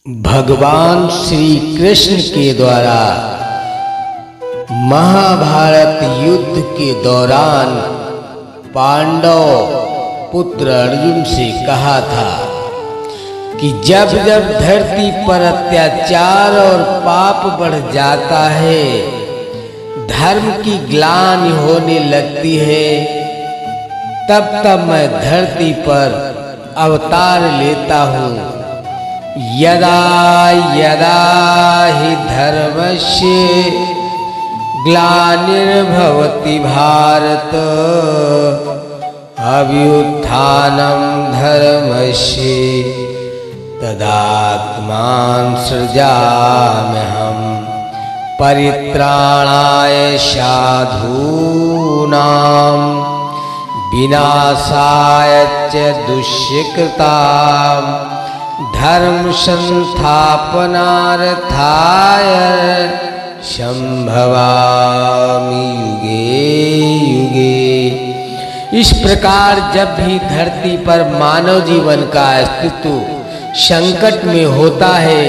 भगवान श्री कृष्ण के द्वारा महाभारत युद्ध के दौरान पांडव पुत्र अर्जुन से कहा था कि जब जब धरती पर अत्याचार और पाप बढ़ जाता है, धर्म की ग्लानि होने लगती है, तब तब मैं धरती पर अवतार लेता हूँ। यदा यदा हि धर्मस्य ग्लानिर्भवति भारत अभ्युत्थानं धर्मस्य तदात्मानं सृजाम्यहं परित्राणाय साधूनां विनाशाय च दुष्कृतां धर्म संस्थापनार्थाय संभवामि युगे युगे। इस प्रकार जब भी धरती पर मानव जीवन का अस्तित्व संकट में होता है,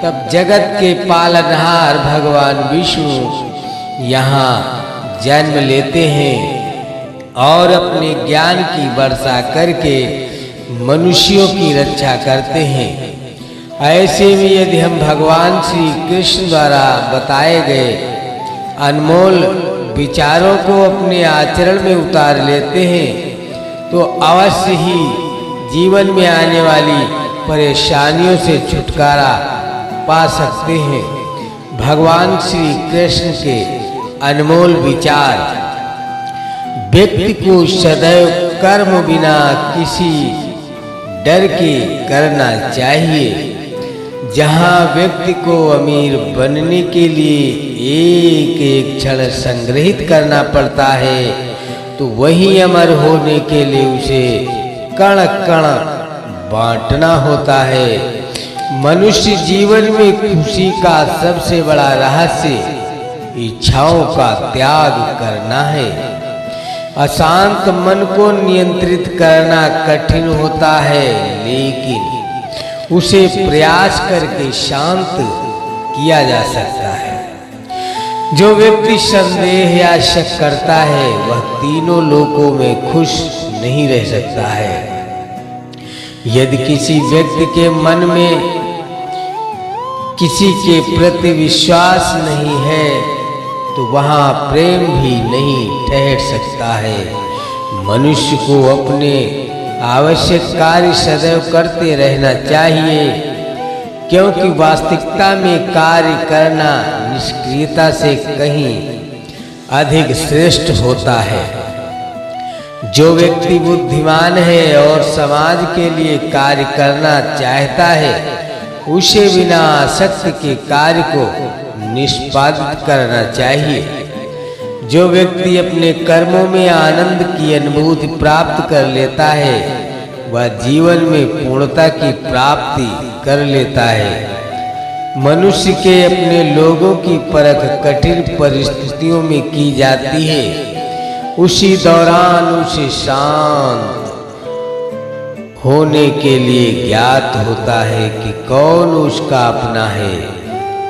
तब जगत के पालनहार भगवान विष्णु यहाँ जन्म लेते हैं और अपने ज्ञान की वर्षा करके मनुष्यों की रक्षा करते हैं। ऐसे में यदि हम भगवान श्री कृष्ण द्वारा बताए गए अनमोल विचारों को अपने आचरण में उतार लेते हैं, तो अवश्य ही जीवन में आने वाली परेशानियों से छुटकारा पा सकते हैं। भगवान श्री कृष्ण के अनमोल विचार व्यक्ति को सदैव कर्म बिना किसी डर के करना चाहिए। जहाँ व्यक्ति को अमीर बनने के लिए एक एक क्षण संग्रहित करना पड़ता है, तो वही अमर होने के लिए उसे कण कण बांटना होता है। मनुष्य जीवन में खुशी का सबसे बड़ा रहस्य इच्छाओं का त्याग करना है। अशांत मन को नियंत्रित करना कठिन होता है, लेकिन उसे प्रयास करके शांत किया जा सकता है। जो व्यक्ति संदेह या शक करता है, वह तीनों लोकों में खुश नहीं रह सकता है। यदि किसी व्यक्ति के मन में किसी के प्रति विश्वास नहीं है, तो वहाँ प्रेम भी नहीं ठहर सकता है। मनुष्य को अपने आवश्यक कार्य सदैव करते रहना चाहिए, क्योंकि वास्तविकता में कार्य करना निष्क्रियता से कहीं अधिक श्रेष्ठ होता है। जो व्यक्ति बुद्धिमान है और समाज के लिए कार्य करना चाहता है, उसे बिना आसक्ति के कार्य को निष्पादित करना चाहिए। जो व्यक्ति अपने कर्मों में आनंद की अनुभूति प्राप्त कर लेता है, वह जीवन में पूर्णता की प्राप्ति कर लेता है। मनुष्य के अपने लोगों की परख कठिन परिस्थितियों में की जाती है। उसी दौरान उसे शांत होने के लिए ज्ञात होता है कि कौन उसका अपना है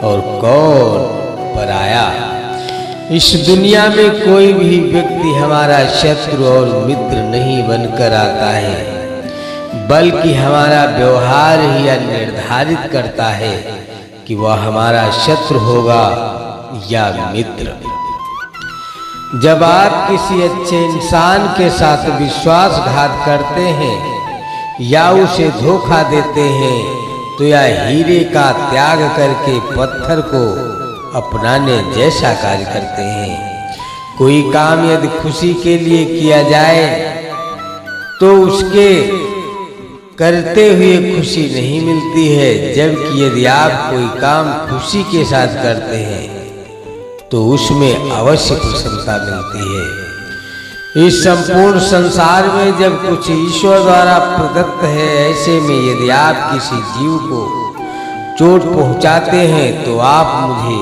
और कौन पराया। इस दुनिया में कोई भी व्यक्ति हमारा शत्रु और मित्र नहीं बनकर आता है, बल्कि हमारा व्यवहार ही यह निर्धारित करता है कि वह हमारा शत्रु होगा या मित्र। जब आप किसी अच्छे इंसान के साथ विश्वासघात करते हैं या उसे धोखा देते हैं, तो यह हीरे का त्याग करके पत्थर को अपनाने जैसा कार्य करते हैं। कोई काम यदि खुशी के लिए किया जाए, तो उसके करते हुए खुशी नहीं मिलती है, जबकि यदि आप कोई काम खुशी के साथ करते हैं, तो उसमें अवश्य प्रसन्नता मिलती है। इस संपूर्ण संसार में जब कुछ ईश्वर द्वारा प्रदत्त है, ऐसे में यदि आप किसी जीव को चोट पहुंचाते हैं, तो आप मुझे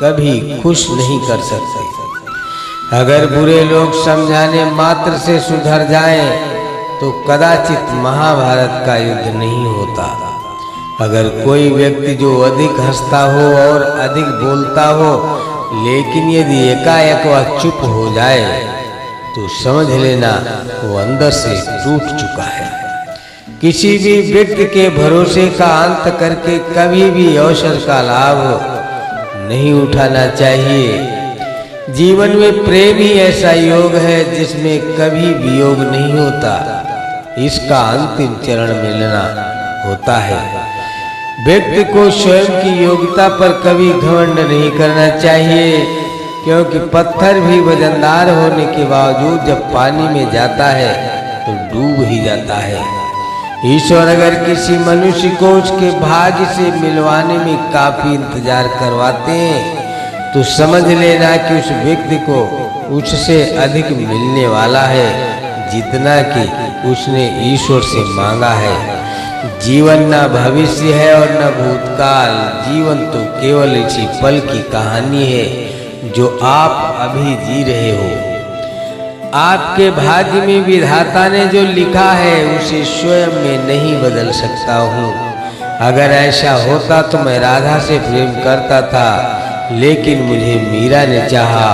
कभी खुश नहीं कर सकते। अगर बुरे लोग समझाने मात्र से सुधर जाएं, तो कदाचित महाभारत का युद्ध नहीं होता। अगर कोई व्यक्ति जो अधिक हंसता हो और अधिक बोलता हो, लेकिन यदि एकाएक वह चुप हो जाए तो समझ लेना वो अंदर से टूट चुका है। किसी भी व्यक्ति के भरोसे का अंत करके कभी भी अवसर का लाभ नहीं उठाना चाहिए। जीवन में प्रेम ही ऐसा योग है जिसमें कभी वियोग नहीं होता, इसका अंतिम चरण मिलना होता है। व्यक्ति को स्वयं की योग्यता पर कभी घमंड नहीं करना चाहिए, क्योंकि पत्थर भी वजनदार होने के बावजूद जब पानी में जाता है तो डूब ही जाता है। ईश्वर अगर किसी मनुष्य को उसके भाग्य से मिलवाने में काफी इंतजार करवाते हैं तो समझ लेना कि उस व्यक्ति को उससे अधिक मिलने वाला है जितना कि उसने ईश्वर से मांगा है। जीवन न भविष्य है और न भूतकाल, जीवन तो केवल इसी पल की कहानी है जो आप अभी जी रहे हो। आपके भाग्य में विधाता ने जो लिखा है उसे स्वयं में नहीं बदल सकता हूँ। अगर ऐसा होता तो मैं राधा से प्रेम करता था, लेकिन मुझे मीरा ने चाहा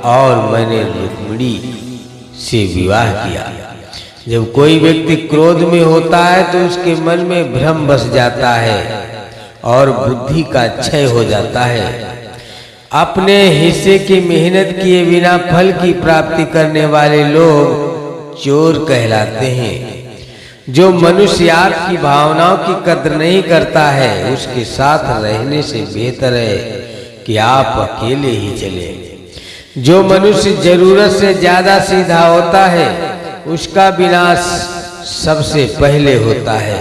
और मैंने रुक्मिणी से विवाह किया। जब कोई व्यक्ति क्रोध में होता है तो उसके मन में भ्रम बस जाता है और बुद्धि का क्षय हो जाता है। अपने हिस्से की मेहनत किए बिना फल की प्राप्ति करने वाले लोग चोर कहलाते हैं। जो मनुष्य आपकी भावनाओं की कद्र नहीं करता है उसके साथ रहने से बेहतर है कि आप अकेले ही चले। जो मनुष्य जरूरत से ज्यादा सीधा होता है उसका विनाश सबसे पहले होता है।